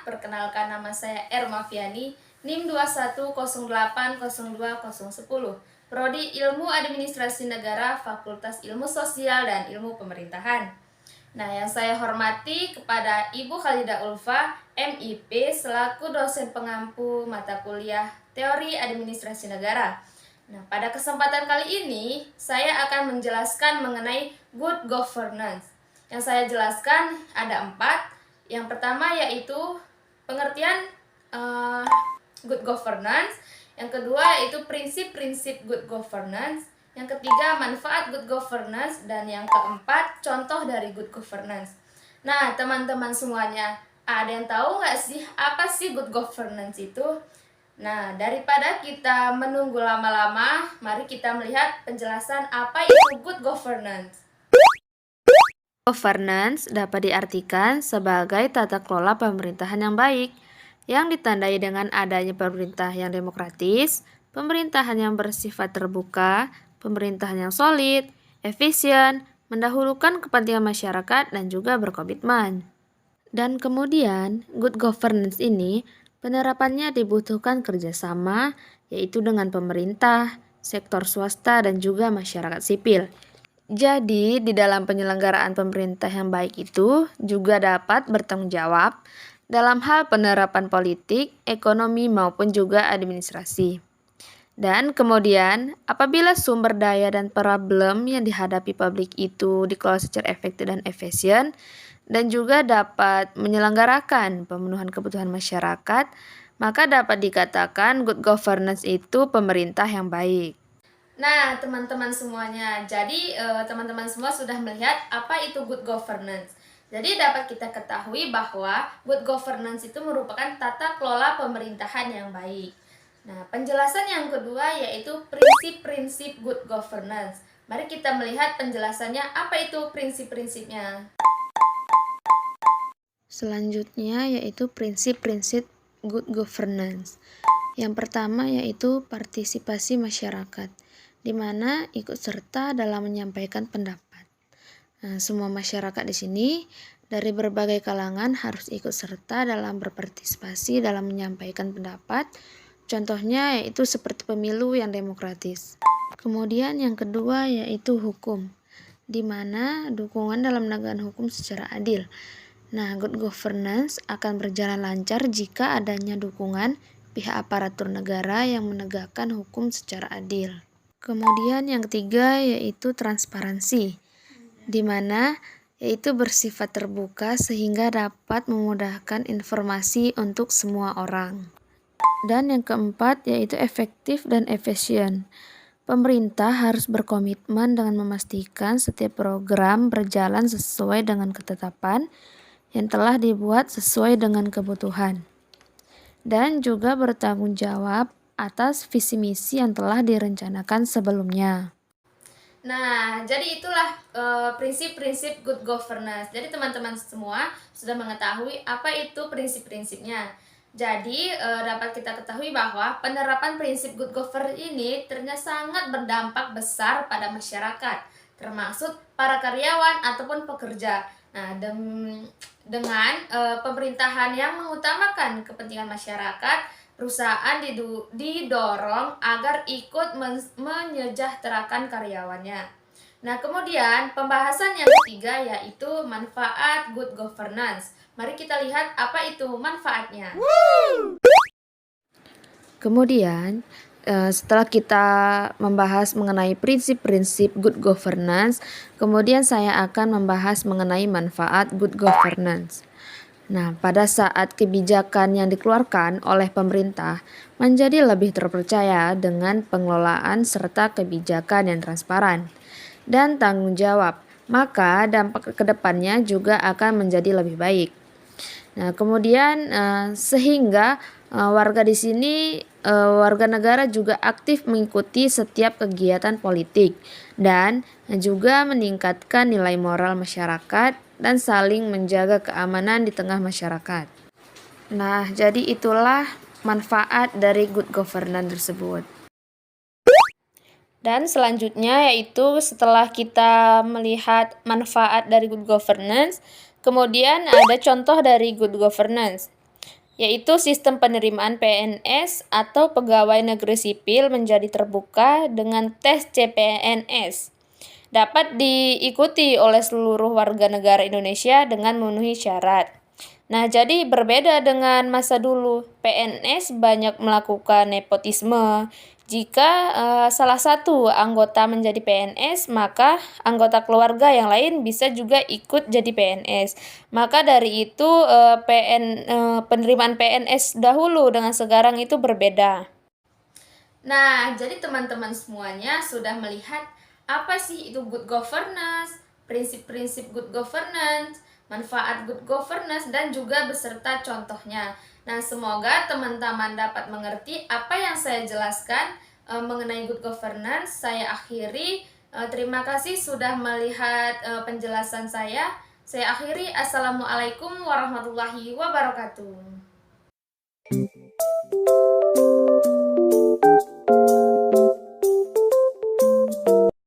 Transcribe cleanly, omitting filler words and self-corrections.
Perkenalkan, nama saya Ermafiani, NIM 21080210, Prodi Ilmu Administrasi Negara, Fakultas Ilmu Sosial dan Ilmu Pemerintahan. Nah, yang saya hormati kepada Ibu Khalidah Ulfa, MIP, selaku dosen pengampu mata kuliah Teori Administrasi Negara. Nah, pada kesempatan kali ini, saya akan menjelaskan mengenai good governance. Yang saya jelaskan ada 4. Yang pertama yaitu pengertian good governance. Yang kedua yaitu prinsip-prinsip good governance. Yang ketiga manfaat good governance. Dan yang keempat contoh dari good governance. Nah, teman-teman semuanya, ada yang tahu nggak sih apa sih good governance itu? Nah, daripada kita menunggu lama-lama, mari kita melihat penjelasan apa itu good governance. Governance dapat diartikan sebagai tata kelola pemerintahan yang baik, yang ditandai dengan adanya pemerintah yang demokratis, pemerintahan yang bersifat terbuka, pemerintahan yang solid, efisien, mendahulukan kepentingan masyarakat, dan juga berkomitmen. Dan kemudian, good governance ini penerapannya dibutuhkan kerjasama, yaitu dengan pemerintah, sektor swasta, dan juga masyarakat sipil. Jadi, di dalam penyelenggaraan pemerintah yang baik itu juga dapat bertanggung jawab dalam hal penerapan politik, ekonomi, maupun juga administrasi. Dan kemudian, apabila sumber daya dan problem yang dihadapi publik itu dikelola secara efektif dan efisien, dan juga dapat menyelenggarakan pemenuhan kebutuhan masyarakat, maka dapat dikatakan good governance itu pemerintah yang baik. Nah, teman-teman semuanya, jadi teman-teman semua sudah melihat apa itu good governance. Jadi dapat kita ketahui bahwa good governance itu merupakan tata kelola pemerintahan yang baik. Nah, penjelasan yang kedua yaitu prinsip-prinsip good governance. Mari kita melihat penjelasannya, apa itu prinsip-prinsipnya. Selanjutnya yaitu prinsip-prinsip good governance. Yang pertama yaitu partisipasi masyarakat, di mana ikut serta dalam menyampaikan pendapat. Nah, semua masyarakat di sini dari berbagai kalangan harus ikut serta dalam berpartisipasi dalam menyampaikan pendapat. Contohnya yaitu seperti pemilu yang demokratis. Kemudian yang kedua yaitu hukum, di mana dukungan dalam menegakkan hukum secara adil. Nah, good governance akan berjalan lancar jika adanya dukungan pihak aparatur negara yang menegakkan hukum secara adil. Kemudian yang ketiga yaitu transparansi, di mana yaitu bersifat terbuka sehingga dapat memudahkan informasi untuk semua orang. Dan yang keempat yaitu efektif dan efisien. Pemerintah harus berkomitmen dengan memastikan setiap program berjalan sesuai dengan ketetapan yang telah dibuat sesuai dengan kebutuhan. Dan juga bertanggung jawab atas visi misi yang telah direncanakan sebelumnya. Nah, jadi itulah prinsip-prinsip good governance. Jadi teman-teman semua sudah mengetahui apa itu prinsip-prinsipnya. Jadi dapat kita ketahui bahwa penerapan prinsip good governance ini ternyata sangat berdampak besar pada masyarakat, termasuk para karyawan ataupun pekerja. Nah, dengan pemerintahan yang mengutamakan kepentingan masyarakat, perusahaan didorong agar ikut menyejahterakan karyawannya. Nah, kemudian pembahasan yang ketiga yaitu manfaat good governance. Mari kita lihat apa itu manfaatnya. Kemudian, setelah kita membahas mengenai prinsip-prinsip good governance, kemudian saya akan membahas mengenai manfaat good governance. Nah, pada saat kebijakan yang dikeluarkan oleh pemerintah menjadi lebih terpercaya dengan pengelolaan serta kebijakan yang transparan dan tanggung jawab, maka dampak ke depannya juga akan menjadi lebih baik. Nah, kemudian sehingga warga di sini, warga negara juga aktif mengikuti setiap kegiatan politik dan juga meningkatkan nilai moral masyarakat dan saling menjaga keamanan di tengah masyarakat. Nah, jadi itulah manfaat dari good governance tersebut. Dan selanjutnya yaitu setelah kita melihat manfaat dari good governance, kemudian ada contoh dari good governance. yaitu sistem penerimaan PNS atau pegawai negeri sipil menjadi terbuka dengan tes CPNS. Dapat diikuti oleh seluruh warga negara Indonesia dengan memenuhi syarat. Nah, jadi berbeda dengan masa dulu, PNS banyak melakukan nepotisme. Jika salah satu anggota menjadi PNS, maka anggota keluarga yang lain bisa juga ikut jadi PNS. Maka dari itu penerimaan PNS dahulu dengan sekarang itu berbeda. Nah, jadi teman-teman semuanya sudah melihat apa sih itu good governance, prinsip-prinsip good governance, manfaat good governance, dan juga beserta contohnya. Nah, semoga teman-teman dapat mengerti apa yang saya jelaskan mengenai good governance. Saya akhiri. Terima kasih sudah melihat penjelasan saya. Saya akhiri. Assalamualaikum warahmatullahi wabarakatuh.